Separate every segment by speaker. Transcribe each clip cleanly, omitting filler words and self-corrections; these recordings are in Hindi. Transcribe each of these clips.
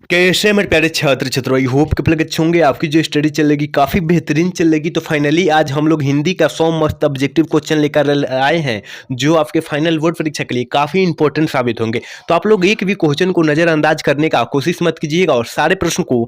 Speaker 1: कैसे मेरे प्यारे छात्र छात्रों, आई होप कि आप लोग अच्छे होंगे। आपकी जो स्टडी चलेगी काफ़ी बेहतरीन चलेगी। तो फाइनली आज हम लोग हिंदी का 100 मस्त ऑब्जेक्टिव क्वेश्चन लेकर आए हैं, जो आपके फाइनल बोर्ड परीक्षा के लिए काफ़ी इंपॉर्टेंट साबित होंगे। तो आप लोग एक भी क्वेश्चन को नज़रअंदाज करने का कोशिश मत कीजिएगा और सारे प्रश्न को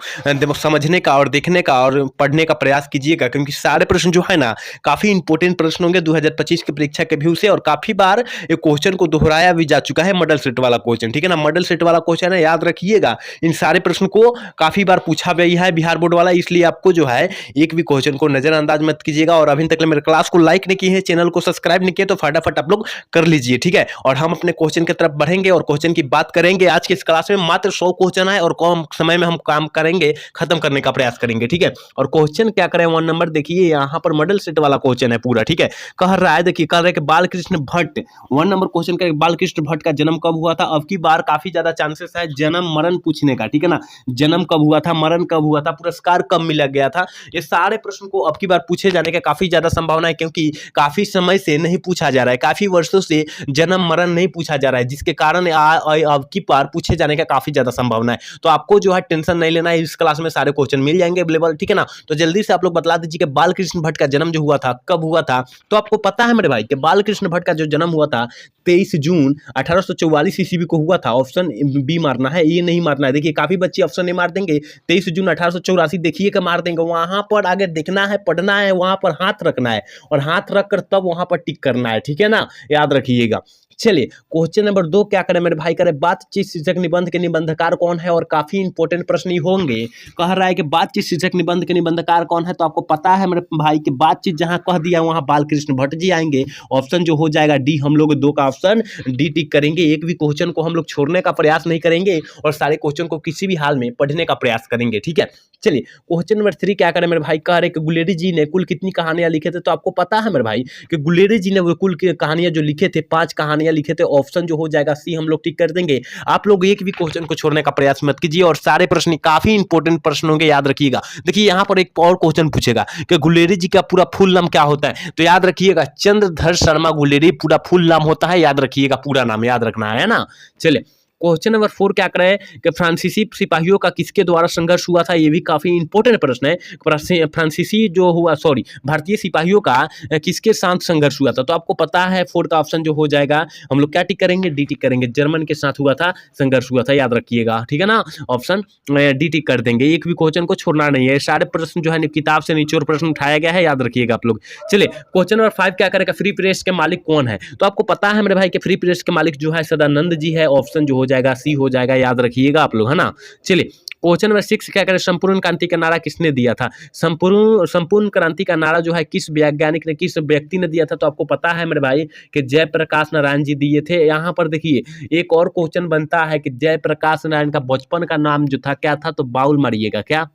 Speaker 1: समझने का और देखने का और पढ़ने का प्रयास कीजिएगा, क्योंकि सारे प्रश्न जो है ना काफ़ी इंपॉर्टेंट प्रश्न होंगे 2025 की परीक्षा के व्यू से। और काफ़ी बार ये क्वेश्चन को दोहराया भी जा चुका है, मॉडल सेट वाला क्वेश्चन, ठीक है ना। मॉडल सेट वाला क्वेश्चन है, याद रखिएगा। इन सारे प्रश्न को काफी बार पूछा गया है बिहार बोर्ड वाला, इसलिए आपको जो है एक भी क्वेश्चन को नजरअंदाज मत कीजिएगा। और अभी तक मेरे क्लास को लाइक नहीं किए हैं, चैनल को सब्सक्राइब नहीं किए, तो फटाफट आप लोग कर लीजिए, ठीक है। और हम अपने क्वेश्चन की तरफ बढ़ेंगे और क्वेश्चन की बात करेंगे। आज की इस क्लास में मात्र 100 क्वेश्चन है और कम समय में हम काम करेंगे, खत्म करने का प्रयास करेंगे, ठीक है। और क्वेश्चन क्या करें, 1 नंबर देखिए, यहाँ पर मॉडल सेट वाला क्वेश्चन है पूरा, ठीक है। कह रहा है, देखिए, कह रहा है कि बालकृष्ण भट्ट, 1 नंबर क्वेश्चन का, बालकृष्ण भट्ट का जन्म कब हुआ था। अब की बार काफी ज्यादा चांसेस है जन्म मरण पूछने का, ठीक है ना। जन्म कब हुआ था, मरण कब हुआ था, पुरस्कार कब मिला गया था, ये सारे प्रश्न को अब की बार पूछे जाने का काफी ज्यादा संभावना है, क्योंकि काफी समय से नहीं पूछा जा रहा है, काफी वर्षों से जन्म मरण नहीं पूछा जा रहा है, जिसके कारण अब की बार पूछे जाने का काफी ज्यादा संभावना है। तो आपको जो है टेंशन नहीं लेना है, इस क्लास में सारे क्वेश्चन मिल जाएंगे अवेलेबल, ठीक है ना। तो जल्दी से आप लोग बता दीजिए कि बालकृष्ण भट्ट का जन्म जो हुआ था कब हुआ था। तो आपको पता है मेरे भाई कि बालकृष्ण भट्ट का जो जन्म हुआ था 23 जून 1844 ईस्वी को हुआ था। ऑप्शन बी मारना है, ये नहीं मारना है। देखिए, काफी बच्चे ऑप्शन नहीं मार देंगे। 23 जून 1884 देखिए कि मार देंगे, वहां पर आगे देखना है, पढ़ना है, वहां पर हाथ रखना है और हाथ रखकर तब वहां पर टिक करना है, ठीक है ना, याद रखिएगा। चलिए, क्वेश्चन नंबर 2 क्या करें मेरे भाई, करें बातचीत शीर्षक निबंध के निबंधकार कौन है। और काफी इंपॉर्टेंट प्रश्न ही होंगे। कह रहा है कि बातचीत शीर्षक निबंध के निबंधकार कौन है। तो आपको पता है मेरे भाई कि बातचीत जहां कह दिया वहां बालकृष्ण भट्ट जी आएंगे। ऑप्शन जो हो जाएगा डी, हम लोग 2 का ऑप्शन डी टिक करेंगे। एक भी क्वेश्चन को हम लोग छोड़ने का प्रयास नहीं करेंगे और सारे क्वेश्चन को किसी भी हाल में पढ़ने का प्रयास करेंगे, ठीक है। चलिए, क्वेश्चन नंबर 3 क्या करें मेरे भाई, कह रहे कि गुलेरी जी ने कुल कितनी कहानियां लिखे थे। तो आपको पता है मेरे भाई कि गुलेरी जी ने वो कुल कहानियां जो लिखे थे 5 कहानियां लिखे थे। ऑप्शन जो हो जाएगा सी, हम लोग टिक कर देंगे। आप लोग एक भी क्वेश्चन को छोड़ने का प्रयास मत कीजिए और सारे प्रश्न काफी इंपॉर्टेंट प्रश्न होंगे, याद रखिएगा। देखिए, यहाँ पर एक और क्वेश्चन पूछेगा कि गुलेरी जी का पूरा फुल नाम क्या होता है। तो याद रखिएगा, चंद्रधर शर्मा गुलेरी पूरा फुल नाम होता है, याद रखिएगा, पूरा नाम याद रखना है ना। चलिए, क्वेश्चन नंबर 4 क्या कर रहे हैं कि फ्रांसीसी सिपाहियों का किसके द्वारा संघर्ष हुआ था। ये भी काफी इंपॉर्टेंट प्रश्न है। फ्रांसीसी जो हुआ, सॉरी, भारतीय सिपाहियों का किसके साथ संघर्ष हुआ था। तो आपको पता है 4 का ऑप्शन जो हो जाएगा, हम लोग क्या टिक करेंगे, डी टिक करेंगे। जर्मन के साथ हुआ था, संघर्ष हुआ था, याद रखिएगा, ठीक है ना। ऑप्शन डी टिक कर देंगे, एक भी क्वेश्चन को छोड़ना नहीं है। सारे प्रश्न जो है किताब से निचोड़ प्रश्न उठाया गया है, याद रखिएगा आप लोग। चलिए, क्वेश्चन नंबर 5 क्या करेगा, फ्री प्रेस के मालिक कौन है। तो आपको पता है मेरे भाई कि फ्री प्रेस के मालिक जो है सदानंद जी है। ऑप्शन जो हो जाएगा सी हो जाएगा, याद रखिएगा आप लोग, है ना। चलिए, क्वेश्चन नंबर 6 क्या करें, संपूर्ण क्रांति का नारा किसने दिया था। संपूर्ण क्रांति का नारा जो है किस वैज्ञानिक ने, किस व्यक्ति ने दिया था। तो आपको पता है मेरे भाई कि जयप्रकाश नारायण जी दिए थे। यहाँ पर देखिए, एक और क्वेश्चन बनता है कि जयप्रकाश नारायण का बचपन का नाम जो था क्या था। तो बाउल मारिएगा, क्या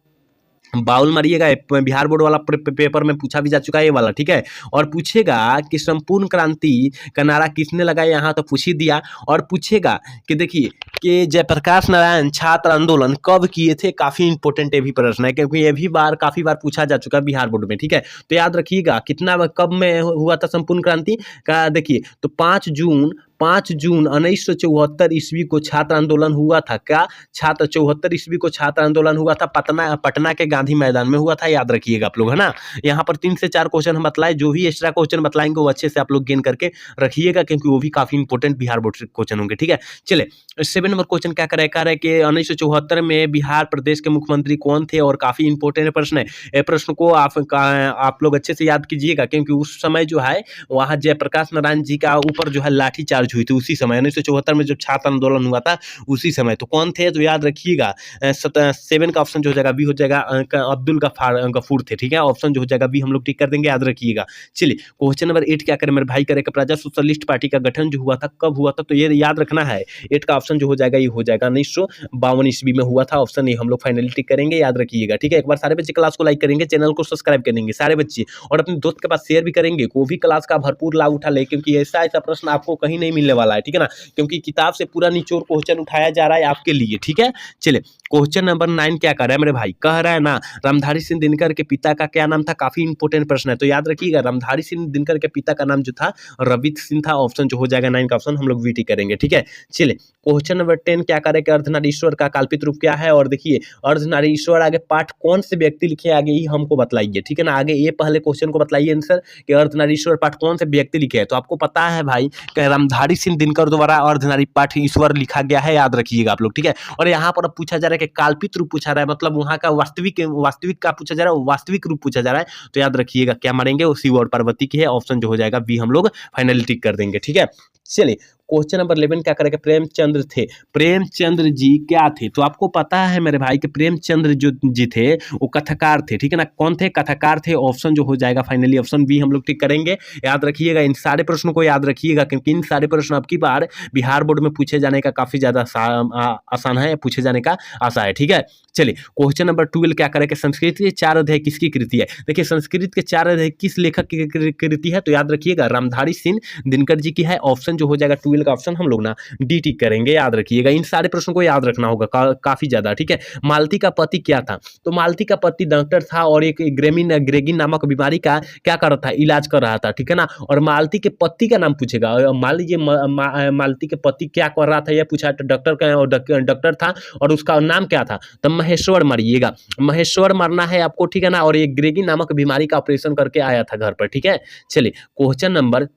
Speaker 1: बाउल मारिएगा। बिहार बोर्ड वाला पेपर में पूछा भी जा चुका है ये वाला, ठीक है। और पूछेगा कि संपूर्ण क्रांति का नारा किसने लगाया, यहाँ तो पूछ ही दिया। और पूछेगा कि देखिए कि जयप्रकाश नारायण छात्र आंदोलन कब किए थे। काफी इंपॉर्टेंट ये भी प्रश्न है, क्योंकि ये भी काफी बार पूछा जा चुका है बिहार बोर्ड में, ठीक है। तो याद रखिएगा कितना कब में हुआ था संपूर्ण क्रांति का। देखिए, तो 5 जून 1974 ईस्वी को छात्र आंदोलन हुआ था। क्या, छात्र 74 ईस्वी को छात्र आंदोलन हुआ था। पटना के गांधी मैदान में हुआ था, याद रखिएगा आप लोग, है ना। यहाँ पर 3 से 4 क्वेश्चन हम बतलाए, जो भी एक्स्ट्रा क्वेश्चन बतलाएंगे वो अच्छे से आप लोग गेन करके रखिएगा, क्योंकि वो भी काफी इंपॉर्टेंट बिहार बोर्ड से क्वेश्चन होंगे, ठीक है। चले, 7 नंबर क्वेश्चन क्या कह रहा है कि 1974 में बिहार प्रदेश के मुख्यमंत्री कौन थे। और काफी इंपॉर्टेंट प्रश्न है, ये प्रश्न को आप लोग अच्छे से याद कीजिएगा, क्योंकि उस समय जो है वहाँ जयप्रकाश नारायण जी का ऊपर जो है लाठीचार्ज हुई थी उसी समय, 1974 में जब छात्र आंदोलन हुआ था उसी समय। तो कौन थे, तो याद रखिएगा 7 का ऑप्शन जो हो जाएगा बी हो जाएगा, अब्दुल गफूर थे, ठीक है। ऑप्शन जो हो जाएगा बी हम लोग टिक कर देंगे, याद रखिएगा। चलिए, क्वेश्चन नंबर 8 क्या करें मेरे भाई, करें प्रजा सोशलिस्ट पार्टी का गठन जो हुआ था कब हुआ था। तो ये याद रखना है, 8 का ऑप्शन जो हो जाएगा ये हो जाएगा 1952 ईस्वी में हुआ था। ऑप्शन ए हम लोग फाइनली टिक करेंगे, याद रखिएगा, ठीक है। एक बार सारे बच्चे क्लास को लाइक करेंगे, चैनल को सब्सक्राइब करेंगे सारे बच्चे, और अपने दोस्त के पास शेयर भी करेंगे, वो भी क्लास का भरपूर लाभ उठा ले, क्योंकि ऐसा प्रश्न आपको कहीं नहीं मिलने वाला है, ठीक है ना, क्योंकि किताब से पूरा निचोड़ क्वेश्चन उठाया जा रहा है आपके लिए, ठीक है। चलिए क्वेश्चन नंबर 9 क्या कर रहा है मेरे भाई, कह रहा है ना रामधारी सिंह दिनकर के पिता का क्या नाम था, काफी इंपॉर्टेंट प्रश्न है, तो याद रखिएगा रामधारी सिंह दिनकर के पिता का नाम जो था रवित सिंह था। ऑप्शन जो हो जाएगा 9 का ऑप्शन हम लोग वीटी करेंगे, ठीक है। चलिए क्वेश्चन नंबर 10 क्या करे कि अर्धनारीश्वर का काल्पित रूप क्या है, और देखिए अर्धनारीश्वर आगे पाठ कौन से व्यक्ति लिखे आगे ही हमको बतलाइए, ठीक है ना। आगे ये पहले क्वेश्चन को बतलाइए आंसर कि अर्धनारीश्वर पाठ कौन से व्यक्ति लिखे हैं, तो आपको पता है भाई कि रामधारी सिंह दिनकर द्वारा अर्धनारी पाठ ईश्वर लिखा गया है, याद रखिएगा आप लोग, ठीक है। और यहाँ पर पूछा जा रहा है कि काल्पित रूप पूछा रहा है, मतलब वहाँ का वास्तविक का पूछा जा रहा है, वास्तविक रूप पूछा जा रहा है, तो याद रखिएगा क्या मारेंगे, वो शिव और पार्वती की है। ऑप्शन जो हो जाएगा बी हम लोग फाइनली टिक कर देंगे, ठीक है। चलिए क्वेश्चन नंबर 11 क्या करेंगे, प्रेमचंद्र थे, प्रेमचंद्र जी क्या थे, तो आपको पता है मेरे भाई कि प्रेमचंद्र जो जी थे वो कथाकार थे, ठीक है ना। कौन थे, कथाकार थे। ऑप्शन जो हो जाएगा फाइनली ऑप्शन बी हम लोग टिक करेंगे। याद रखिएगा इन सारे प्रश्नों को, याद रखिएगा क्योंकि इन सारे प्रश्न अब की बार बिहार बोर्ड में पूछे जाने का काफी ज्यादा आसान है, पूछे जाने का आशा है, ठीक है। चलिए क्वेश्चन नंबर 12 क्या करें कि संस्कृत के 4 अध्याय किसकी कृति है। देखिए संस्कृत के 4 अध्याय किस लेखक की कृति है, तो याद रखिएगा रामधारी सिंह दिनकर जी की है। ऑप्शन जो हो जाएगा 12 का ऑप्शन हम लोग ना डी टिक करेंगे। याद रखिएगा इन सारे प्रश्नों को याद रखना होगा काफी ज्यादा, ठीक है। मालती का पति क्या था, तो मालती का पति डॉक्टर था और एक ग्रेगिन नामक बीमारी का क्या कर रहा था, इलाज कर रहा था, ठीक है ना। और मालती के पति का नाम पूछेगा, मान लीजिए मालती के पति क्या कर रहा था, यह पूछा, डॉक्टर का डॉक्टर था और उसका नाम क्या था, तो महेश्वर मारिएगा, महेश्वर मरना है आपको, ठीक है ना। और एक ग्रेगी नामक बीमारी का ऑपरेशन करके आया था घर पर, ठीक है। चलिए क्वेश्चन नंबर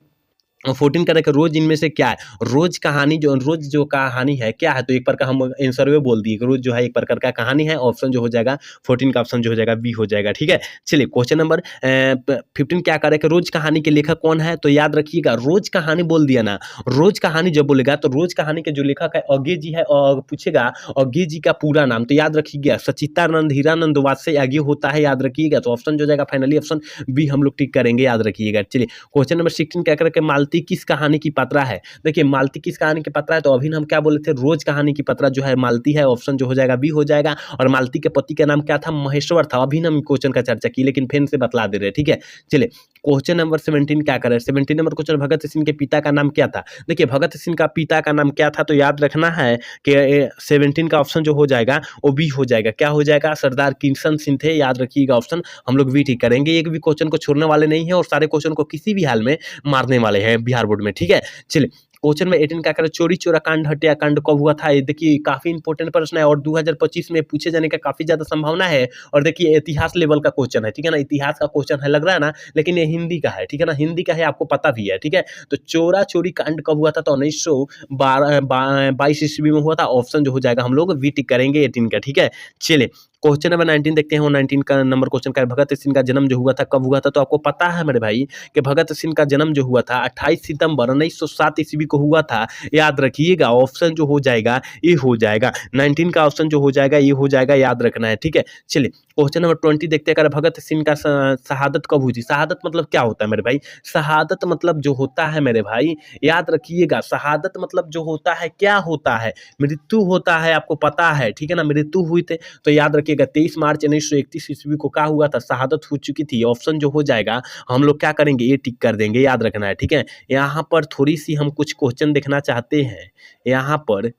Speaker 1: 14 करें कि रोज इनमें से क्या है, रोज कहानी रोज जो कहानी है क्या है, तो एक प्रकार हम आंसर में बोल दिए रोज जो है एक प्रकार का कहानी है। ऑप्शन जो हो जाएगा 14 का ऑप्शन जो हो जाएगा बी हो जाएगा, ठीक है। चलिए क्वेश्चन नंबर 15 क्या करें कि रोज कहानी के लेखक कौन है, तो याद रखिएगा रोज कहानी बोल दिया ना, रोज कहानी जब बोलेगा तो रोज कहानी के जो लेखक है अज्ञे जी है, और पूछेगा अज्ञे जी का पूरा नाम, तो याद रखिएगा सचितानंद हीरानंद वात्स्य अज्ञे होता है, याद रखिएगा। तो ऑप्शन जो हो जाएगा फाइनली ऑप्शन बी हम लोग टिक करेंगे, याद रखिएगा। चलिए क्वेश्चन नंबर 16 क्या करें कि मालती किस कहानी की पात्रा है। देखिए मालती किस कहानी की पात्रा है, तो अभी हम क्या बोले थे, रोज कहानी की पात्रा जो है मालती है। ऑप्शन जो हो जाएगा बी हो जाएगा। और मालती के पति का नाम क्या था, महेश्वर था। अभी हम क्वेश्चन का चर्चा की लेकिन फिर से बतला दे रहे, ठीक है। चलिए क्वेश्चन नंबर 17 क्या करें, 17 नंबर क्वेश्चन भगत सिंह के पिता का नाम क्या था। देखिए भगत सिंह का पिता का नाम क्या था, तो याद रखना है कि 17 का ऑप्शन जो हो जाएगा वो बी हो जाएगा। क्या हो जाएगा, सरदार किशन सिंह थे, याद रखिएगा। ऑप्शन हम लोग बी ठीक करेंगे, एक भी क्वेश्चन को छोड़ने वाले नहीं है और सारे क्वेश्चन को किसी भी हाल में मारने वाले हैं बिहार बोर्ड में, ठीक है। चलिए क्वेश्चन में 18 क्या करें, चोरी चोरा कांड हत्याकांड कब हुआ था। ये देखिए काफी इंपॉर्टेंट प्रश्न है और 2025 में पूछे जाने का काफी ज्यादा संभावना है। और देखिए इतिहास लेवल का क्वेश्चन है, ठीक है ना, इतिहास का क्वेश्चन है, लग रहा है ना, लेकिन ये हिंदी का है, ठीक है ना, हिंदी का है, आपको पता भी है, ठीक है। तो चोरा चोरी कांड कब हुआ था, तो 1922 ईस्वी में हुआ था। ऑप्शन जो हो जाएगा हम लोग वी टिक करेंगे 18 का, ठीक है। चलिए क्वेश्चन नंबर 19 देखते हैं। वो 19 का नंबर क्वेश्चन का भगत सिंह का जन्म जो हुआ था कब हुआ था, तो आपको पता है मेरे भाई कि भगत सिंह का जन्म जो हुआ था 28 सितंबर 1907 ईस्वी को हुआ था, याद रखिएगा। ऑप्शन जो हो जाएगा ये हो जाएगा 19 का ऑप्शन जो हो जाएगा ये हो जाएगा, याद रखना है, ठीक है। चलिए क्वेश्चन नंबर 20 देखते हैं। भगत सिंह का शहादत कब हुई थी। शहादत मतलब क्या होता है मेरे भाई, शहादत मतलब जो होता है मेरे भाई, याद रखिएगा, शहादत मतलब जो होता है क्या होता है, मृत्यु होता है, आपको पता है, ठीक है ना, मृत्यु हुई थे। तो याद रखिएगा 23 मार्च 1931 ईस्वी को क्या हुआ था, शहादत हो चुकी थी। ऑप्शन जो हो जाएगा हम लोग क्या करेंगे, ये टिक कर देंगे, याद रखना है, ठीक है। यहाँ पर थोड़ी सी हम कुछ क्वेश्चन देखना चाहते हैं यहाँ पर।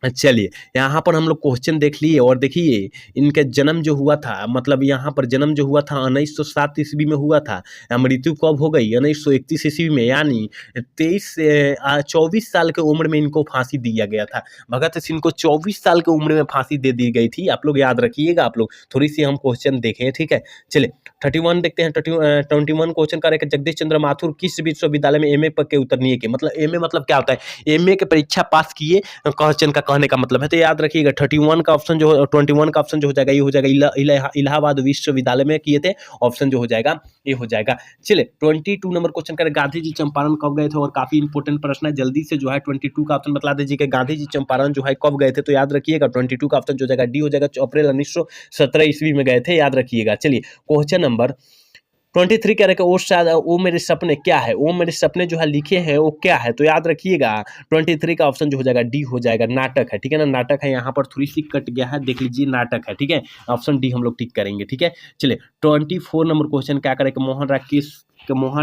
Speaker 1: चलिए यहाँ पर हम लोग क्वेश्चन देख लिए और देखिए इनके जन्म जो हुआ था, मतलब यहाँ पर जन्म जो हुआ था 1907 ईस्वी में हुआ था, मृत्यु कब हो गई 1931 ईस्वी में, यानी 24 साल की उम्र में इनको फांसी दिया गया था। भगत सिंह को 24 साल की उम्र में फांसी दे दी गई थी, आप लोग याद रखिएगा। आप लोग थोड़ी सी हम क्वेश्चन देखें, ठीक है। चलिए 31 देखते हैं। 21 क्वेश्चन का रहेगा, जगदीश चंद्र माथुर किस विश्वविद्यालय में एमए के उत्तीर्ण किए। मतलब एमए मतलब क्या होता है, एमए की परीक्षा पास किए, क्वेश्चन का कहने का मतलब है। तो याद रखिएगा 31 का ऑप्शन जो 21 का ऑप्शन जो हो जाएगा ये हो जाएगा इलाहाबाद विश्वविद्यालय में किए थे। ऑप्शन जो हो जाएगा ये हो जाएगा। चलिए 22 नंबर क्वेश्चन करें, गांधी जी चंपारण कब गए थे, और काफी इंपॉर्टेंट प्रश्न है, जल्दी से जो है 22 का ऑप्शन बता दीजिए कि गांधी जी चंपारण जो है कब गए थे। तो याद रखिएगा 22 का ऑप्शन जो हो जाएगा डी हो जाएगा, अप्रैल 1917 ईस्वी में गए थे, याद रखिएगा। चलिए क्वेश्चन नंबर 23 क्या रहेगा, वो मेरे सपने क्या है, वो मेरे सपने जो है लिखे हैं वो क्या है, तो याद रखिएगा 23 का ऑप्शन जो हो जाएगा डी हो जाएगा, नाटक है, ठीक है ना, नाटक है, यहाँ पर थोड़ी सी कट गया है, देख लीजिए नाटक है, ठीक है, ऑप्शन डी हम लोग टिक करेंगे, ठीक है। चलिए 24 नंबर क्वेश्चन क्या करेगा, मोहन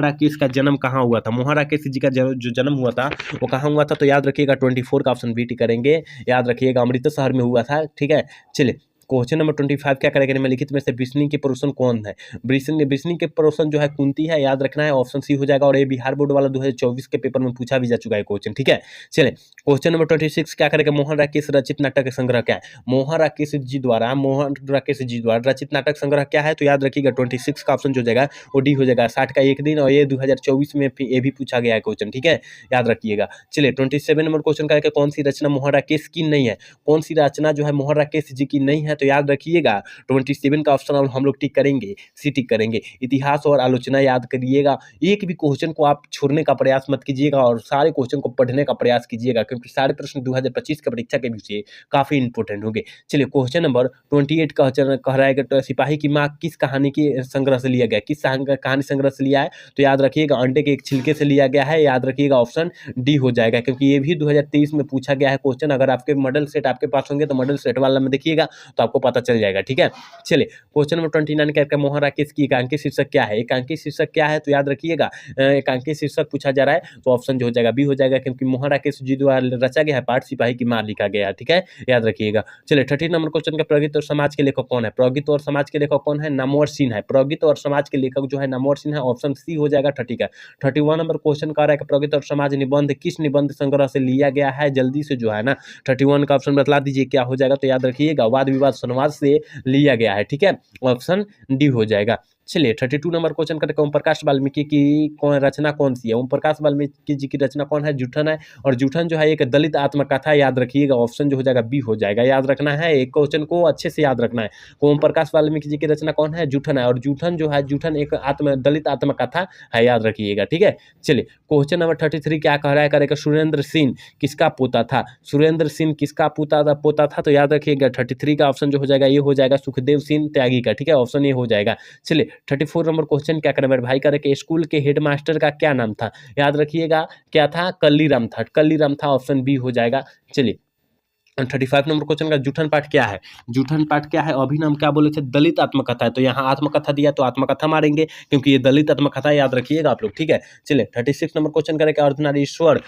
Speaker 1: राकेश का जन्म कहाँ हुआ था, मोहन राकेश जी का जो जन्म हुआ था वो कहाँ हुआ था, तो याद रखिएगा 24 का ऑप्शन बी टिक करेंगे, याद रखिएगा अमृतसर में हुआ था, ठीक है। चलिए क्वेश्चन नंबर 25 क्या करेगा, निम्नलिखित में से वृष्णि के पड़ोसन कौन है, वृष्णि के पड़ोसन जो है कुंती है, याद रखना है, ऑप्शन सी हो जाएगा, और ये बिहार बोर्ड वाला 2024 के पेपर में पूछा भी जा चुका है क्वेश्चन, ठीक है। चलिए क्वेश्चन नंबर 26 क्या करेगा, मोहन राकेश रचित नाटक संग्रह क्या है, मोहन राकेश जी द्वारा रचित नाटक संग्रह क्या है, तो याद रखिएगा 26 का ऑप्शन जो हो जाएगा वो डी हो जाएगा, 60 का एक दिन, और ये 2024 में ये भी पूछा गया है क्वेश्चन, ठीक है, याद रखिएगा। चलिए 27 नंबर क्वेश्चन का कौन सी रचना मोहन राकेश की नहीं है, कौन सी रचना जो है मोहन राकेश जी की नहीं है, तो याद रखिएगा 27 का ऑप्शन हम लोग टिक करेंगे, सी टिक करेंगे, इतिहास और आलोचना याद करिएगा, एक भी क्वेश्चन को आप छोड़ने का प्रयास मत कीजिएगा और सारे क्वेश्चन को पढ़ने का प्रयास कीजिएगा, क्योंकि सारे प्रश्न 2025 की परीक्षा के विषय काफी इंपोर्टेंट होंगे। चलिए क्वेश्चन नंबर 28 कह रहा है कि सिपाही की माँ किस कहानी की संग्रह से लिया गया, किस कहानी संग्रह से लिया है, तो याद रखिएगा अंडे के एक छिलके से लिया गया है, याद रखिएगा ऑप्शन डी हो जाएगा, क्योंकि ये भी 2023 में पूछा गया है क्वेश्चन, अगर आपके मॉडल सेट आपके पास होंगे तो मॉडल सेट वाला में देखिएगा तो आपको पता चल जाएगा, ठीक है। चलिए क्वेश्चन नंबर 29 कहता है मोहन राकेश की एकांकी शीर्षक क्या है, एकांकी शीर्षक क्या है, तो याद रखिएगा एकांकी शीर्षक पूछा जा रहा है तो ऑप्शन जो हो जाएगा बी हो जाएगा, क्योंकि मोहन राकेश जी द्वारा रचा गया है पाठ सिपाही की मार लिखा गया है, ठीक है, याद रखिएगा। चलिए 30 नंबर क्वेश्चन का प्रगति और समाज के लेखक कौन है, प्रगति और समाज के लेखक कौन है, नामवर सिंह है, प्रगति और समाज के लेखक जो है नामवर सिंह है, ऑप्शन सी हो जाएगा 30 का। 31 नंबर क्वेश्चन कह रहा है कि प्रगति और समाज निबंध किस निबंध संग्रह से लिया गया है, जल्दी से जो है ना 31 का ऑप्शन बतला दीजिए क्या हो जाएगा, तो याद रखिएगा वाद विवाद संवाद से लिया गया है, ठीक है, ऑप्शन डी हो जाएगा। चलिए 32 नंबर क्वेश्चन करते हैं ओम प्रकाश वाल्मीकि की कौन रचना कौन सी है, ओम प्रकाश वाल्मीकि जी की रचना कौन है, जूठन है, और जूठन जो है एक दलित आत्मकथा है, याद रखिएगा ऑप्शन जो हो जाएगा बी हो जाएगा, याद रखना है, एक क्वेश्चन को अच्छे से याद रखना है, ओम प्रकाश वाल्मीकि जी की रचना कौन है, जूठन है, और जूठन जो है जूठन एक दलित आत्मकथा है, याद रखिएगा, ठीक है। चलिए क्वेश्चन नंबर 33 क्या कह रहा है, करेगा सुरेंद्र सिंह किसका पोता था, सुरेंद्र सिंह किसका पोता था, तो याद रखिएगा 33 का ऑप्शन जो हो जाएगा ये हो जाएगा सुखदेव सिंह त्यागी का, ठीक है, ऑप्शन ये हो जाएगा। चलिए 34 नंबर क्वेश्चन क्या करें मेरे भाई, करे कि स्कूल के हेडमास्टर का क्या नाम था, याद रखिएगा क्या था, कल्लीराम था, कल्लीराम था, ऑप्शन बी हो जाएगा। चलिए 35 नंबर क्वेश्चन का जूठन पाठ क्या है, जूठन पाठ क्या है, अभी हम क्या बोले थे, दलित आत्मकथा है, तो यहाँ आत्मकथा दिया तो आत्मकथा मारेंगे क्योंकि ये दलित आत्मकथा, याद रखिएगा आप लोग, ठीक है। चलिए 36 नंबर क्वेश्चन करें कि अर्धनारीश्वर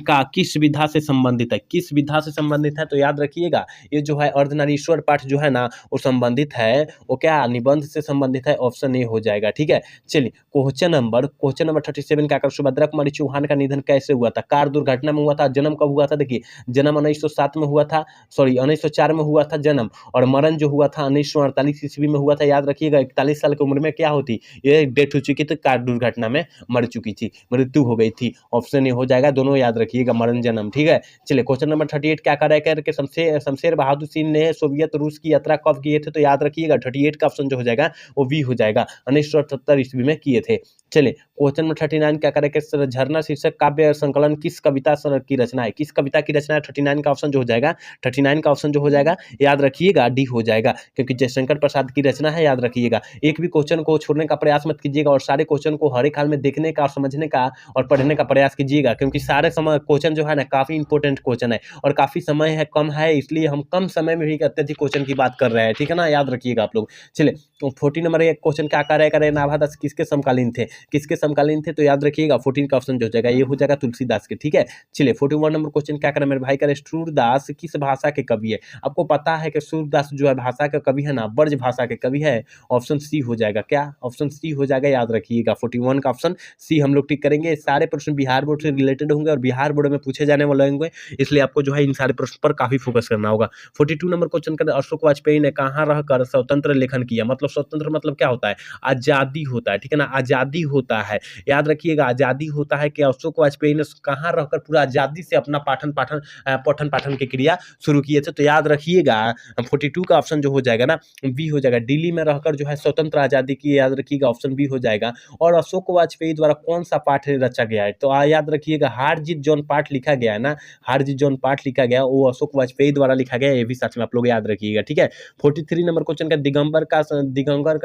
Speaker 1: का किस विधा से संबंधित है, किस विधा से संबंधित है, तो याद रखिएगा ये जो है अर्धनारीश्वर पाठ जो है ना वो संबंधित है, वो क्या निबंध से संबंधित है, ऑप्शन ए हो जाएगा, ठीक है। चलिए क्वेश्चन नंबर 37 क्या कर, सुभद्रा कुमारी चौहान का निधन कैसे हुआ था, कार दुर्घटना में हुआ था, जन्म कब हुआ था, देखिए जन्म 1907 में हुआ था, सॉरी 1904 में हुआ था जन्म, और मरण जो हुआ था 1948 ईस्वी में हुआ था, याद रखिएगा 41 साल की उम्र में क्या होती ये डेथ हो चुकी थी, कार दुर्घटना में मर चुकी थी, मृत्यु हो गई थी, ऑप्शन ए हो जाएगा, दोनों याद रखिएगा मरण जन्म, ठीक है। चलिए क्वेश्चन नंबर 38 क्या कर रहा है कि शमशेर बहादुर सिंह ने सोवियत रूस की यात्रा कब किए थे, तो याद रखिएगा 38 का ऑप्शन जो हो जाएगा वो बी हो जाएगा, 1978 ईस्वी में किए थे। चलिए क्वेश्चन नंबर 39 क्या करें कि झरना शीर्षक काव्य संकलन किस कविता की रचना है, किस कविता की रचना है, 39 का ऑप्शन जो हो जाएगा, 39 का ऑप्शन जो हो जाएगा याद रखिएगा डी हो जाएगा, क्योंकि जयशंकर प्रसाद की रचना है, याद रखिएगा, एक भी क्वेश्चन को छोड़ने का प्रयास मत कीजिएगा और सारे क्वेश्चन को हर एक हाल में देखने का और समझने का और पढ़ने का प्रयास कीजिएगा, क्योंकि सारे समय क्वेश्चन जो है ना काफी इंपॉर्टेंट क्वेश्चन है और काफी समय है कम है, इसलिए हम कम समय में भी अत्यधिक क्वेश्चन की बात कर रहे हैं, ठीक है ना, याद रखिएगा आप लोग। चलिए 40 नंबर एक क्वेश्चन क्या करे नाभादास किसके समकालीन थे, किसके समकालीन थे, तो याद रखिएगा 14 का ऑप्शन जो हो जाएगा ये हो जाएगा तुलसीदास के, ठीक है। चलिए 41 नंबर क्वेश्चन क्या करें मेरे भाई, करे सूरदास किस भाषा के कवि है, आपको पता है कि सूरदास जो है भाषा का कवि है ना, ब्रज भाषा के कवि है, ऑप्शन सी हो जाएगा, क्या ऑप्शन सी हो जाएगा, याद रखिएगा 41 का ऑप्शन सी हम लोग टिक करेंगे। सारे प्रश्न बिहार बोर्ड से रिलेटेड होंगे और बिहार बोर्ड में पूछे जाने वाले होंगे, इसलिए आपको जो है इन सारे प्रश्न पर काफी फोकस करना होगा। 42 नंबर क्वेश्चन का अशोक वाजपेयी ने कहाँ रहकर स्वतंत्र लेखन किया, मतलब स्वतंत्र मतलब क्या होता है, आजादी होता है, ठीक है ना, आजादी होता है, याद रखिएगा आजादी होता है कि अशोक वाजपेयी ने कहाँ रहकर पूरा आजादी से अपना पठन पठन पाठन की क्रिया शुरू किए थे। तो याद रखिएगा 42 का ऑप्शन जो हो जाएगा ना बी हो जाएगा। दिल्ली में रहकर जो है स्वतंत्र आज़ादी की, याद रखिएगा ऑप्शन बी हो जाएगा। और अशोक वाजपेयी द्वारा कौन सा पाठ रचा गया है, तो याद रखिएगा हार जीत जौन पाठ लिखा गया है ना, हार जीत जौन पाठ लिखा गया वो अशोक वाजपेयी द्वारा लिखा गया है, ये भी साथ में आप लोग याद रखिएगा, ठीक है। 43 नंबर क्वेश्चन का दिगंबर का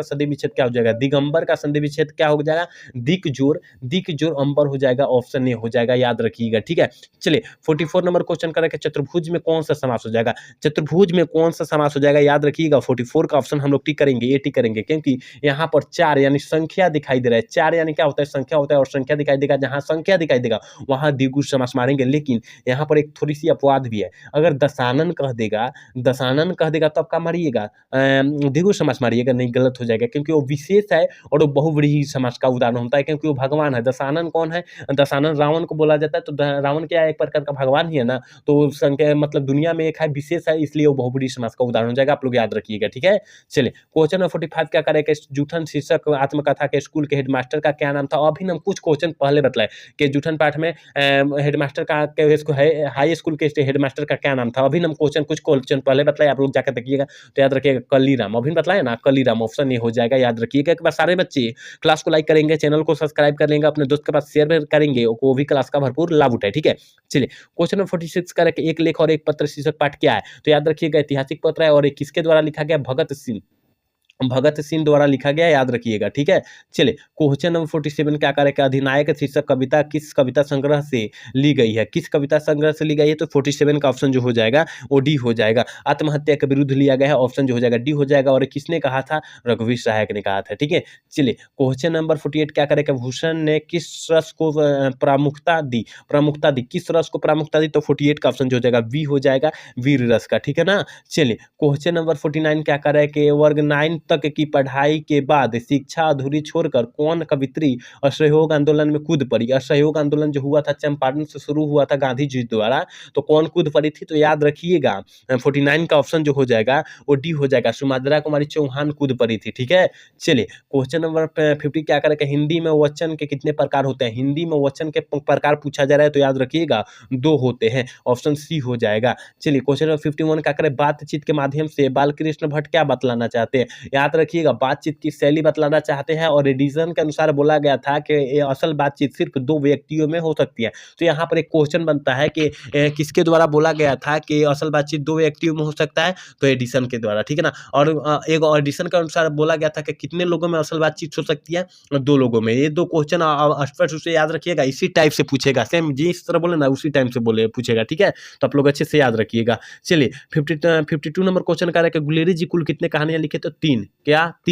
Speaker 1: संधि विच्छेद क्या हो जाएगा, दिगंबर का संधि विच्छेद क्या हो जाएगा, दिक जोर अंबर हो जाएगा, ऑप्शन ए हो जाएगा, याद रखिएगा, ठीक है। चलिए 44 नंबर क्वेश्चन करें कि चतुर्भुज में कौन सा समास हो जाएगा, चतुर्भुज में कौन सा समास हो जाएगा, याद रखिएगा 44 का ऑप्शन हम लोग टिक करेंगे, ये टिक करेंगे, क्योंकि यहाँ पर 4 यानी संख्या दिखाई दे रहा है। 4 यानी क्या होता है, संख्या होता है, और संख्या दिखाई देगा, जहां संख्या दिखाई देगा वहां द्विगु समास मारेंगे। लेकिन यहाँ पर एक थोड़ी सी अपवाद भी है, अगर दशानन कह देगा तब क्या मारिएगा, द्विगु समास मारिएगा, नहीं गलत हो जाएगा, क्योंकि वो विशेष है और वो बहुव्रीहि समास का उदाहरण होता है, क्योंकि वो भगवान है। दशानन कौन है, दशानन रावण को बोला जाता है, तो रावण क्या एक प्रकार का भगवान ही है ना, तो संख्या मतलब दुनिया में एक है, विशेष है, इसलिए वो बहुव्रीहि समास का उदाहरण हो जाएगा, आप लोग याद रखिएगा, ठीक है। चलिए क्वेश्चन नंबर 45 क्या करेगा, जूठन शीर्षक आत्मकथा के स्कूल के हेडमास्टर का क्या नाम था। अभी हम कुछ क्वेश्चन पहले बताए कि जूठन पाठ में हेडमास्टर का हाई स्कूल के हेडमास्टर का क्या नाम था। अभी हम कुछ क्वेश्चन पहले बताए, आप लोग जाकर देखिएगा, तो याद रखिएगा कलीराम, अभी बताया ना कलीराम, ऑप्शन ए हो जाएगा, याद रखिएगा। एक बार सारे बच्चे क्लास को लाइक करेंगे, चैनल को सब्सक्राइब कर लेंगे, अपने दोस्त के पास शेयर करेंगे, वो भी क्लास का भरपूर लाभ उठाए, ठीक है। चलिए क्वेश्चन नंबर 46 का एक लेख और एक पत्र शीर्षक पाठ क्या है, तो याद रखिएगा ऐतिहासिक पत्र है, और एक किसके द्वारा लिखा गया, भगत सिंह द्वारा लिखा गया, याद रखिएगा, ठीक है। चलिए क्वेश्चन नंबर 47 क्या करेगा, अधिनायक शीर्षक कविता किस कविता संग्रह से ली गई है, किस कविता संग्रह से ली गई है, तो 47 का ऑप्शन जो हो जाएगा वो डी हो जाएगा। आत्महत्या के विरुद्ध लिया गया है, ऑप्शन जो हो जाएगा डी हो जाएगा, और किसने कहा था, रघुवीर सहायक ने कहा था, ठीक है। चलिए क्वेश्चन नंबर 48 क्या करेगा, भूषण ने किस रस को प्रामुख्यता दी, किस रस को प्रामुख्यता दी, तो 48 का ऑप्शन जो हो जाएगा बी हो जाएगा, वीर रस का, ठीक है ना। चलिए क्वेश्चन नंबर 49 क्या करें कि वर्ग 9 तक की पढ़ाई के बाद शिक्षा अधूरी छोड़कर कौन कवित्री असहयोग आंदोलन में कूद पड़ी। असहयोग आंदोलन जो हुआ था चंपारण से शुरू हुआ था गांधी जी द्वारा, तो कौन कूद पड़ी थी, तो याद रखिएगा 49 का ऑप्शन जो हो जाएगा वो डी हो जाएगा, सुमाद्रा कुमारी चौहान कूद पड़ी थी, ठीक है। चलिए क्वेश्चन नंबर 50 क्या करें, हिंदी में वचन के कितने प्रकार होते हैं, हिंदी में वचन के प्रकार पूछा जा रहा है, तो याद रखिएगा 2 होते हैं, ऑप्शन सी हो जाएगा। चलिए क्वेश्चन नंबर 51 क्या करें, बातचीत के माध्यम से बालकृष्ण भट्ट क्या बतलाना चाहते हैं, याद रखिएगा बातचीत की शैली बतलाना चाहते हैं, और एडिसन के अनुसार बोला गया था कि ये असल बातचीत सिर्फ 2 व्यक्तियों में हो सकती है। तो यहाँ पर एक क्वेश्चन बनता है कि किसके द्वारा बोला गया था कि असल बातचीत 2 व्यक्तियों में हो सकता है, तो एडिसन के द्वारा, ठीक है ना। और एक एडिसन के अनुसार बोला गया था कि कितने लोगों में असल बातचीत हो सकती है, 2 लोगों में। ये 2 क्वेश्चन स्पष्ट रूप से याद रखिएगा, इसी टाइप से पूछेगा, सेम जिस तरह बोले ना उसी टाइम से बोले पूछेगा, ठीक है। तो आप लोग अच्छे से याद रखिएगा। चलिए 52 नंबर क्वेश्चन का है कि गुलेरी जी कुल कितने कहानियां लिखे, तो 3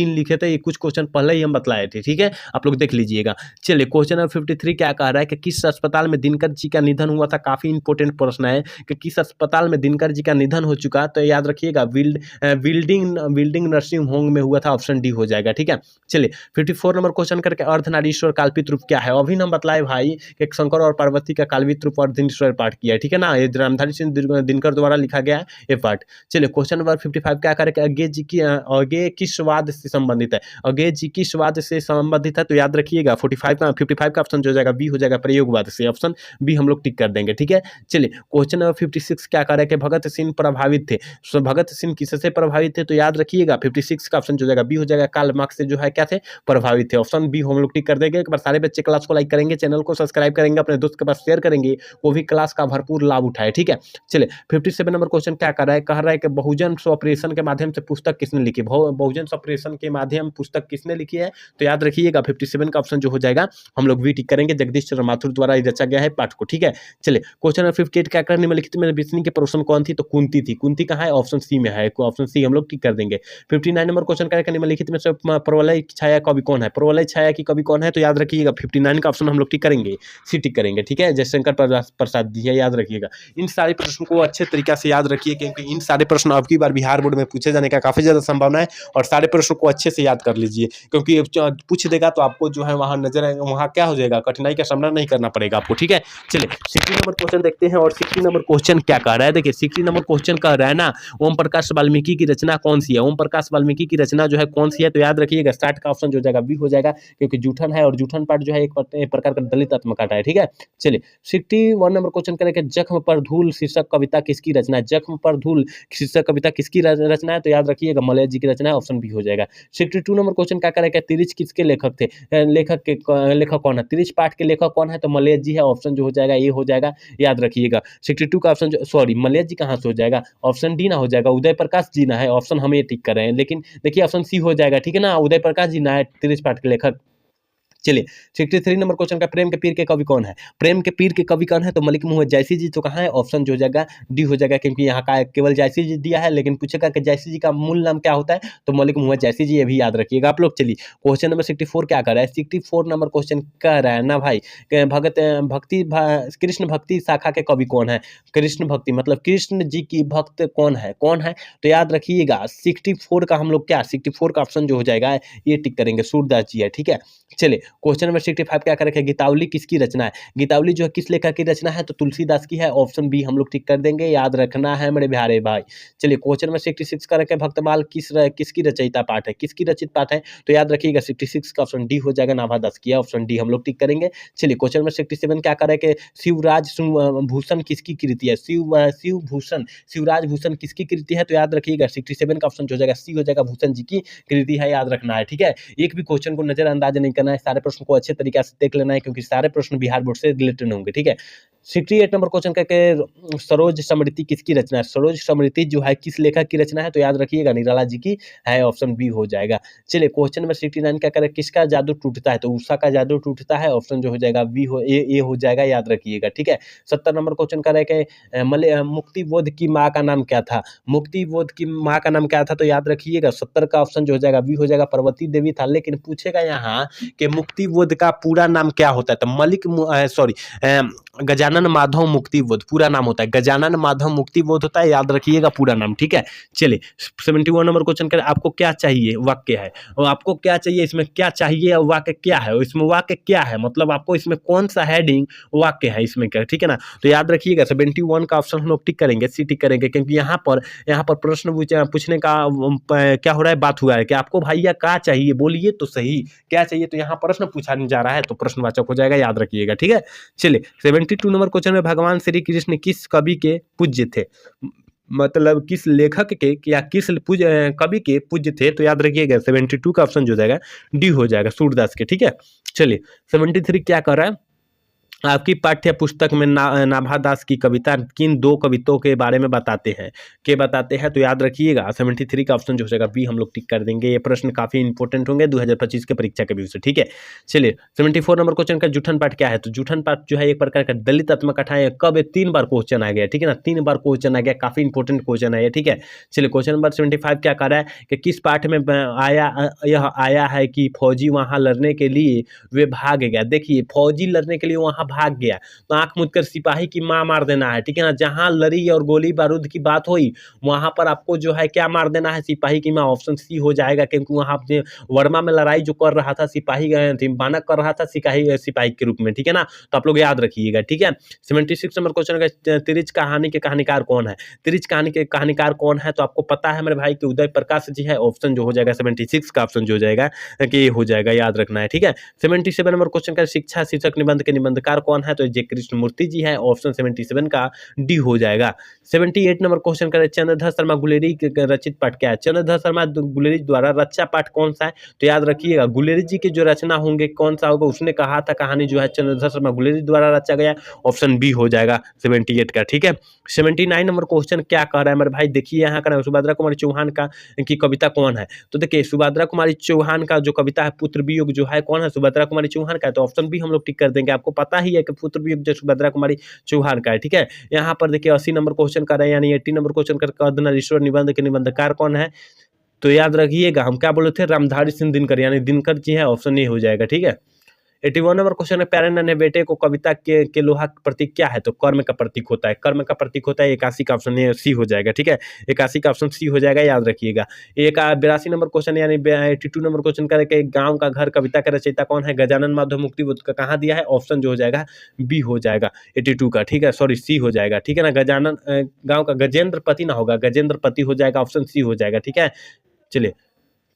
Speaker 1: लिखे थे, ये कुछ क्वेश्चन पहले ही हम बतलाए थे, ठीक है, आप लोग देख लीजिएगा। चलिए क्वेश्चन नंबर 53 क्या कह रहा है कि किस अस्पताल में दिनकर जी का निधन हुआ था। काफी इंपॉर्टेंट प्रश्न है कि किस अस्पताल में दिनकर जी का निधन हो चुका, तो याद रखिएगा बिल्डिंग नर्सिंग होम में हुआ था, ऑप्शन डी हो जाएगा, ठीक है। चलिए 54 नंबर क्वेश्चन करके अर्धनारीश्वर काल्पित रूप क्या है। अभी हम बतलाए भाई कि शंकर और पार्वती का काल्पित रूप अर्धनारीश्वर पाठ किया है, ठीक है ना, ये रामधारी सिंह दिनकर द्वारा लिखा गया है ये पाठ। चलिए क्वेश्चन नंबर 55 क्या करें, अज्ञेय किस वाद से संबंधित है, अज्ञेय जी किस वाद से संबंधित है, तो याद रखिएगा 55 का ऑप्शन जो हो जाएगा बी हो जाएगा, प्रयोगवाद से, ऑप्शन बी हम लोग टिक कर देंगे, ठीक है। चलिए क्वेश्चन नंबर 56 क्या कर रहे हैं कि भगत सिंह प्रभावित थे, सो भगत सिंह किससे प्रभावित थे, तो याद रखिएगा 56 का ऑप्शन जो हो जाएगा बी हो जाएगा, कार्ल मार्क्स से जो है क्या थे, प्रभावित थे, ऑप्शन बी हम लोग टिक कर देंगे। एक बार सारे बच्चे क्लास को लाइक करेंगे, चैनल को सब्सक्राइब करेंगे, अपने दोस्त के पास शेयर करेंगे, वो भी क्लास का भरपूर लाभ उठाए, ठीक है। चलिए 57 नंबर क्वेश्चन क्या कर रहा है, कह रहा है कि बहुजन ऑपरेशन के माध्यम से पुस्तक किसने लिखी, बहुजन ऑपरेशन के माध्यम पुस्तक किसने लिखी है, तो याद रखिएगा 57 का ऑप्शन जो हो जाएगा हम लोग वी टिक करेंगे, जगदीश चंद्र माथुर द्वारा रचा गया है पाठ को, ठीक है। चलिए क्वेश्चन नंबर 58 क्या करने में लिखित में विष्णु की पड़ोसन कौन थी, तो कुंती थी, कुंती कहाँ है, ऑप्शन सी में है, ऑप्शन सी हम लोग टिक कर देंगे। 59 नंबर क्वेश्चन क्या करने में लिखित में प्रवलय छाया कवि कौन है, प्रवलय छाया की कवि कौन है, तो याद रखिएगा 59 का ऑप्शन हम लोग टिक करेंगे, सी टिक करेंगे, ठीक है, जयशंकर प्रसाद जी है, याद रखिएगा। इन सारे प्रश्न को अच्छे तरीके से याद रखिए, क्योंकि इन सारे प्रश्न अब की बार बिहार बोर्ड में पूछे जाने का काफी ज्यादा संभावना है, और सारे प्रश्न को अच्छे से याद कर लीजिए, क्योंकि पूछ देगा तो आपको जो है वहाँ नजर आएगा, वहाँ क्या हो जाएगा, कठिनाई का सामना नहीं करना पड़ेगा आपको। ठीक है, चलिए 60 नंबर क्वेश्चन देखते हैं। और 60 नंबर क्वेश्चन क्या कह रहा है, देखिए 60 नंबर क्वेश्चन कह रहा है ना, ओम प्रकाश वाल्मीकि की रचना कौन सी है। ओम प्रकाश वाल्मीकि की रचना जो है कौन सी है, तो याद रखिएगा स्टार्ट का ऑप्शन जो हो जाएगा बी हो जाएगा, क्योंकि जूठन है और जूठन पाठ जो है एक प्रकार का दलित आत्मकथा है। ठीक है, चलिए 61 नंबर क्वेश्चन करेंगे, जख्म पर धूल शीर्षक कविता किसकी रचना है। जख्म पर धूल शीर्षक कविता किसकी रचना है, तो याद रखिएगा मलय जी की रचना है, ऑप्शन बी हो जाएगा। 62 नंबर क्वेश्चन क्या करेगा, तिरिच किसके लेखक थे, लेखक कौन है, तिरिच पाठ के लेखक कौन है, तो मलय जी है, ऑप्शन जो हो जाएगा ये हो जाएगा, याद रखिएगा। 62 का ऑप्शन सॉरी मलय जी कहाँ से हो जाएगा, ऑप्शन डी ना हो जाएगा, उदय प्रकाश जी ना है, ऑप्शन हम ये टिक कर रहे हैं, लेकिन देखिए ऑप्शन सी हो जाएगा। ठीक है ना, उदय प्रकाश जी ना है तिरिच पाठ के लेखक। चलिए 63 नंबर क्वेश्चन का, प्रेम के पीर के कवि कौन है। प्रेम के पीर के कवि कौन है, तो मलिक मोहम्मद जायसी जी। तो कहाँ है, ऑप्शन जो हो जाएगा डी हो जाएगा, क्योंकि यहाँ का केवल जायसी जी दिया है, लेकिन पूछेगा कि जायसी जी का मूल नाम क्या होता है, तो मलिक मोहम्मद जायसी जी, ये भी याद रखिएगा आप लोग। चलिए क्वेश्चन नंबर 64 क्या कर रहा है, 64 नंबर क्वेश्चन कह रहा है ना भाई, कृष्ण भक्ति शाखा के कवि कौन है। कृष्ण भक्ति मतलब कृष्ण जी की भक्त कौन है, तो याद रखिएगा 64 का हम लोग क्या, 64 का ऑप्शन जो हो जाएगा ये टिक करेंगे, सूरदास जी है। ठीक है, चलिए क्वेश्चन नंबर 65 क्या करेंगे, गीतावली किसकी रचना है। गीतावली जो है किस लेखक की रचना है, तो तुलसीदास की है, ऑप्शन बी हम लोग टिक कर देंगे, याद रखना है मेरे प्यारे भाई। चलिए क्वेश्चन नंबर 66 करेंगे, भक्तमाल किसकी रचयिता पाठ है, किसकी रचित पाठ है, तो याद रखिएगा 66 का ऑप्शन डी हो जाएगा, नाभादास की है, ऑप्शन डी हम लोग टिक करेंगे। चलिए क्वेश्चन नंबर 67 क्या करेंगे, शिवराज भूषण किसकी कृति है। शिवराज भूषण किसकी कृति है, तो याद रखिएगा 67 का ऑप्शन जो हो जाएगा सी हो जाएगा, भूषण जी की कृति है, याद रखना है। ठीक है, एक भी क्वेश्चन को नजरअंदाज नहीं करना है, सारे प्रश्न को अच्छे तरीके से देख लेना है, क्योंकि सारे प्रश्न बिहार बोर्ड से रिलेटेड होंगे। ठीक है, 68 नंबर क्वेश्चन करके, सरोज समृति किसकी रचना है। सरोज समृति जो है किस लेखक की रचना है, तो याद रखिएगा निराला जी की है, ऑप्शन बी हो जाएगा। चलिए क्वेश्चन नंबर 69 क्या करें, किसका जादू टूटता है, तो उषा का जादू टूटता है, ऑप्शन जो हो जाएगा बी हो ए हो जाएगा, याद रखिएगा। ठीक है, 70 नंबर क्वेश्चन करें कि मुक्ति बोध की माँ का नाम क्या था। मुक्ति बोध की माँ का नाम क्या था, तो याद रखिएगा 70 का ऑप्शन जो हो जाएगा बी हो जाएगा, पार्वती देवी था। लेकिन पूछेगा यहाँ कि मुक्ति बोध का पूरा नाम क्या होता है, तो गजानन माधव मुक्ति बोध पूरा नाम होता है, गजानन माधव मुक्ति बोध होता है, याद रखिएगा पूरा नाम। ठीक है, चलिए 71 नंबर क्वेश्चन करें, आपको क्या चाहिए वाक्य है, और आपको क्या चाहिए, इसमें क्या चाहिए और वाक्य क्या है, और इसमें वाक्य क्या है, मतलब आपको इसमें कौन सा हेडिंग वाक्य है इसमें क्या। ठीक है ना, तो याद रखिएगा 71 का ऑप्शन हम लोग टिक करेंगे, सी टिक करेंगे, क्योंकि यहाँ पर प्रश्न पूछने का क्या हो रहा है, बात हुआ है कि आपको भैया क्या चाहिए, बोलिए तो सही क्या चाहिए, तो यहाँ प्रश्न पूछा जा रहा है, तो प्रश्नवाचक हो जाएगा, याद रखिएगा। ठीक है, चलिए 72 नंबर क्वेश्चन में, भगवान श्री कृष्ण किस कवि के पूज्य थे, मतलब किस लेखक के या किस कवि के पूज्य थे, तो याद रखिएगा 72 का ऑप्शन जो हो जाएगा डी हो जाएगा, सूरदास के। ठीक है, चलिए 73 क्या कर रहा है, आपकी पाठ्य पुस्तक में नाभादास की कविता किन दो कविताओं के बारे में बताते हैं, तो याद रखिएगा 73 का ऑप्शन जो हो जाएगा बी हम लोग टिक कर देंगे। ये प्रश्न काफी इंपॉर्टेंट होंगे 2025 के परीक्षा के व्यू से। ठीक है, चलिए 74 नंबर क्वेश्चन का, जूठन पाठ क्या है, तो जूठन पाठ जो है एक प्रकार का दलित आत्मकथा है, कब 3 बार क्वेश्चन आ गया। ठीक है ना, 3 बार क्वेश्चन आ गया, काफी इंपॉर्टेंट क्वेश्चन है ये। ठीक है, चलिए क्वेश्चन नंबर 75 क्या कर रहा है कि किस पाठ में आया है कि फौजी वहां लड़ने के लिए वे भाग गया। देखिए फौजी लड़ने के लिए वहां भाग गया, तो आंख मूंद कर सिपाही की मां मार देना है। ठीक है ना, जहां लड़ी और गोली बारूद की बात हुई वहां पर आपको जो है क्या मार देना है, सिपाही की मां, ऑप्शन सी हो जाएगा, क्योंकि वहां पे वर्मा में लड़ाई जो कर रहा था सिपाही बानक कर रहा था सिपाही के रूप में। ठीक है ना, तो आप लोग याद रखिएगा। ठीक है, 76 नंबर क्वेश्चन का, तिरिच कहानी के कहानीकार कौन है। तिरिच कहानी के कहानीकार कौन है, तो आपको पता है मेरे भाई कि उदय प्रकाश जी है, ऑप्शन जो हो जाएगा 76 का ऑप्शन जो हो जाएगा कि ये हो जाएगा, याद रखना है। ठीक है, 77 नंबर क्वेश्चन का, शिक्षा शीर्षक निबंध के निबंधकार कौन है, तो जे कृष्णमूर्ति जी है, ऑप्शन 77 का डी हो जाएगा। 78 नंबर क्वेश्चन करें, चंद्रधर शर्मा गुलेरी के रचित पाठ क्या है। चंद्रधर शर्मा गुलेरी द्वारा रचा पाठ कौन सा है, तो याद रखिएगा गुलेरी जी की जो रचना होंगे कौन सा होगा, उसने कहा था कहानी जो है चंद्रधर शर्मा गुलेरी द्वारा रचा गया, ऑप्शन बी हो जाएगा 78 का। ठीक है, 79 नंबर क्वेश्चन क्या कह रहा है मेरे भाई, देखिए यहाँ का सुभद्रा कुमारी चौहान का की कविता कौन है, तो देखिए सुभद्रा कुमारी चौहान का जो कविता है पुत्र वियोग जो है कौन है, सुभद्रा कुमारी चौहान का है, तो ऑप्शन बी हम लोग टिक कर देंगे। आपको पता ही है कि पुत्र वियोग जो सुभद्रा कुमारी चौहान का है। ठीक है, यहाँ पर देखिए 80 नंबर क्वेश्चन कर रहे हैं, यानी 80 नंबर क्वेश्चन कर अर्धनारीश्वर निबंध के निबंधकार कौन है, तो याद रखिएगा हम क्या बोले थे, रामधारी सिंह दिनकर, यानी दिनकर जी है, ऑप्शन ए हो जाएगा। ठीक है, 81 नंबर क्वेश्चन है, प्यारे नन्हे बेटे को कविता के लोहा का प्रतीक क्या है? तो कर्म का प्रतीक होता है। कर्म का प्रतीक होता है 81 का ऑप्शन ये सी हो जाएगा, ठीक है। 81 का ऑप्शन सी हो जाएगा, याद रखिएगा। 82 नंबर क्वेश्चन यानी 82 नंबर क्वेश्चन का एक गाँव का घर कविता का रचयिता कौन है? गजानन माधव मुक्तिबोध का कहाँ दिया है? ऑप्शन जो हो जाएगा बी हो जाएगा 82 का, ठीक है, सॉरी सी हो जाएगा, ठीक है ना। गजानन गाँव का गजेंद्र पति ना होगा, गजेंद्र पति हो जाएगा, ऑप्शन सी हो जाएगा, ठीक है। चलिए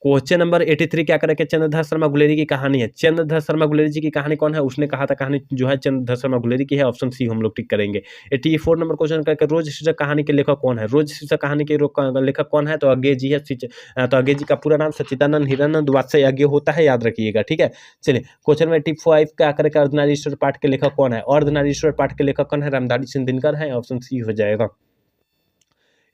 Speaker 1: क्वेश्चन नंबर 83 क्या करें कि चंद्रधर शर्मा गुलेरी की कहानी है। चंद्रधर शर्मा गुलेरी जी की कहानी कौन है? उसने कहा था कहानी जो है चंद्रधर शर्मा गुलेरी की है, ऑप्शन सी हम लोग टिक करेंगे। 84 नंबर क्वेश्चन करके रोज शीर्षक कहानी के लेखक कौन है? रोज शीर्षक कहानी के लेखक कौन है? तो अज्ञे जी है। तो अज्ञे जी का पूरा नाम सच्चिदानंद हिरानंद वात्सल्य अज्ञे होता है, याद रखिएगा, ठीक है। चलिए क्वेश्चन नंबर 85 क्या करें कि अर्धनारीश्वर पाठ के लेखक कौन है? अर्धनारीश्वर पाठ के लेखक कौन है? रामधारी सिंह दिनकर है, ऑप्शन सी हो जाएगा।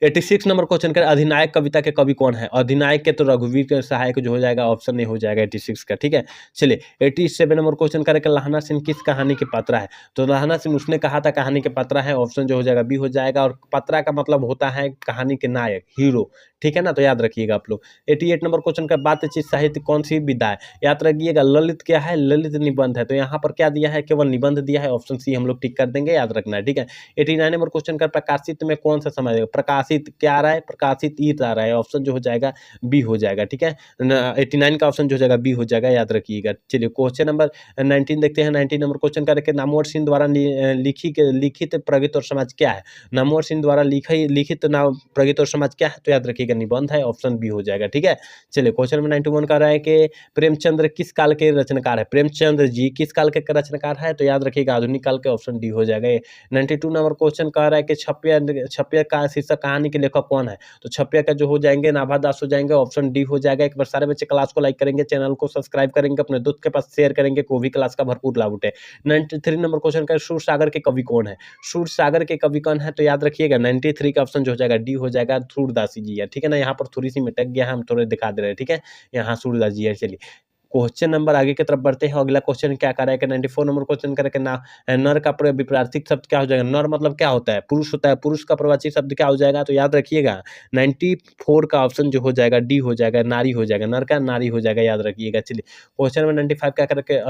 Speaker 1: 86 नंबर क्वेश्चन का अधिनायक कविता के कवि कौन है? अधिनायक के तो रघुवीर के सहायक जो हो जाएगा, ऑप्शन ए हो जाएगा 86 का, ठीक है। चलिए 87 नंबर क्वेश्चन करें लहाना सिंह किस कहानी के पात्रा है? तो लहाना सिंह उसने कहा था कहानी के पात्रा है, ऑप्शन जो हो जाएगा बी हो जाएगा। और पात्रा का मतलब होता है कहानी के नायक, हीरो, ठीक है ना, तो याद रखिएगा आप लोग। 88 नंबर क्वेश्चन का बातचीत साहित्य कौन सी विधा है? याद रखिएगा ललित क्या है? ललित निबंध है, तो यहाँ पर क्या दिया है? केवल निबंध दिया है, ऑप्शन सी हम लोग टिक कर देंगे, याद रखना है, ठीक है। 89 नंबर क्वेश्चन का प्रकाशित में कौन सा समय? प्रकाशित क्या आ रहा है? प्रकाशित ईट आ रहा है, ऑप्शन जो हो जाएगा बी हो जाएगा, ठीक है। 89 का ऑप्शन जो हो जाएगा बी हो जाएगा, याद रखिएगा। चलिए क्वेश्चन नंबर 19 देखते हैं। 19 नंबर क्वेश्चन का रखे नामवर सिंह द्वारा लिखित प्रगति और समाज क्या है? नामवर सिंह द्वारा लिखित नाम प्रगति और समाज क्या है? तो याद रखिएगा निबंध है, ऑप्शन बी हो जाएगा, ठीक है। चलिए क्वेश्चन नंबर 91 का रहा है कि प्रेमचंद्र किस काल के रचनाकार है? प्रेमचंद्र जी किस काल के रचनाकार है? तो याद रखिएगा आधुनिक काल के, ऑप्शन डी हो जाएगा। 92 नंबर क्वेश्चन कह रहा है कि छपिया का शीर्षक कहानी के लेखक कौन है? तो छपिया का जो हो जाएंगे नाभा दास हो जाएंगे, ऑप्शन डी हो जाएगा। एक बार सारे बच्चे क्लास को लाइक करेंगे, चैनल को सब्सक्राइब करेंगे, अपने दोस्त के पास शेयर करेंगे, को भी क्लास का भरपूर लाभ उठे। 93 नंबर क्वेश्चन का सूर सागर के कवि कौन है? सूर सागर के कवि कौन है? तो याद रखिएगा 93 का ऑप्शन जो हो जाएगा डी हो जाएगा, सूरदास जी है, ठीक है ना। यहाँ पर थोड़ी सी मिटक गया है, हम थोड़े दिखा दे रहे हैं, ठीक है। यहाँ सूरदास जी है। चलिए क्वेश्चन नंबर आगे की तरफ बढ़ते हैं। अगला क्वेश्चन क्या कर रहा है कि 94 नंबर क्वेश्चन कर के ना नर का विपरीत शब्द क्या हो जाएगा? नर मतलब क्या होता है? पुरुष होता है। पुरुष का प्रवाची शब्द क्या हो जाएगा? तो याद रखिएगा 94 का ऑप्शन जो हो जाएगा डी हो जाएगा, नारी हो जाएगा। नर का नारी हो जाएगा, याद रखिएगा। चलिए क्वेश्चन नंबर 95 क्या करके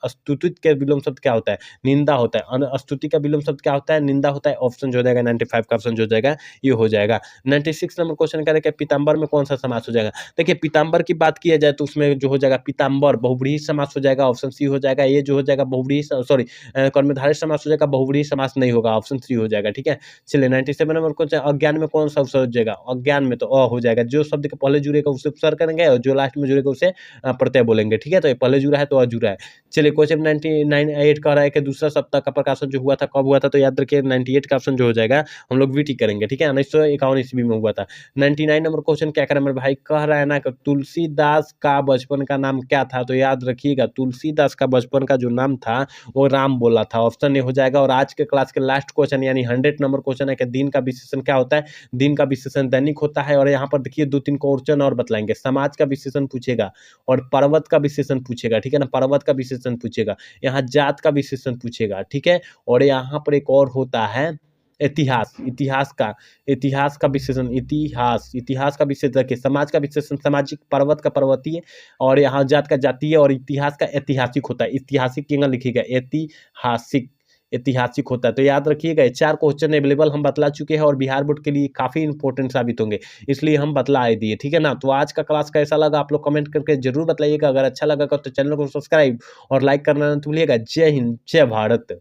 Speaker 1: स्तुति के विलोम शब्द क्या होता है? निंदा होता है। स्तुति का विलोम शब्द क्या होता है? निंदा होता है, ऑप्शन जो हो जाएगा 95 का ऑप्शन जो हो जाएगा ये हो जाएगा। 96 नंबर क्वेश्चन क्या पीताम्बर में कौन सा समास हो जाएगा? देखिए पीताम्बर की बात किया जाए तो उसमें जो हो जाएगा पीताम्बर बहुव्रीहि समास हो जाएगा, ऑप्शन सी हो जाएगा। ये जो हो जाएगा बहुव्रीहि सॉरी कर्मधारय समास हो जाएगा, बहुव्रीहि समास नहीं होगा, ऑप्शन सी हो जाएगा, ठीक है। चलिए 97 नंबर क्वेश्चन अज्ञान में कौन सा उपसर्ग हो जाएगा? अज्ञान में तो अ हो जाएगा। जो शब्द के पहले जुड़ेगा उसे उपसर्ग करेंगे और जो लास्ट में जुड़ेगा उसे प्रत्यय बोलेंगे, ठीक है। तो ये पहले जुड़ा है तो अजुड़ा है। चलिए क्वेश्चन 98 कह रहा है कि दूसरा सप्ताह का प्रकाशन जो हुआ था कब हुआ था? तो याद रखिए 98 का ऑप्शन जो हो जाएगा हम लोग वीटी करेंगे, ठीक है। 1951 ईस्वी में हुआ था। 99 नंबर क्वेश्चन क्या करें मेरे भाई? कह रहा है ना कि तुलसीदास का बचपन का नाम क्या था? तो याद रखिएगा तुलसीदास का बचपन का जो नाम था वो राम बोला था, ऑप्शन ए हो जाएगा। और आज के क्लास के लास्ट क्वेश्चन यानी 100 नंबर क्वेश्चन है कि दिन का विशेषण क्या होता है? दिन का विशेषण दैनिक होता है। और यहाँ पर देखिए 2-3 क्वेश्चन और बतलाएंगे। समाज का विशेषण पूछेगा और पर्वत का विशेषण पूछेगा, ठीक है ना। पर्वत का विशेषण पूछेगा, यहाँ जात का विशेषण पूछेगा, ठीक है। और यहाँ पर एक और होता है इतिहास, इतिहास का विशेषण, इतिहास का विशेषण के समाज का विशेषण सामाजिक, पर्वत का पर्वतीय और यहाँ जात का जातीय और इतिहास का ऐतिहासिक होता है। ऐतिहासिक केंगा लिखिएगा ऐतिहासिक होता है। तो याद रखिएगा 4 क्वेश्चन अवेलेबल हम बतला चुके हैं और बिहार बोर्ड के लिए काफ़ी इंपॉर्टेंट साबित होंगे, इसलिए हम बतला दिए, ठीक है ना। तो आज का क्लास कैसा लगा आप लोग कमेंट करके जरूर बताइएगा। अगर अच्छा लगा तो चैनल को सब्सक्राइब और लाइक करना ना भूलिएगा। जय हिंद, जय भारत।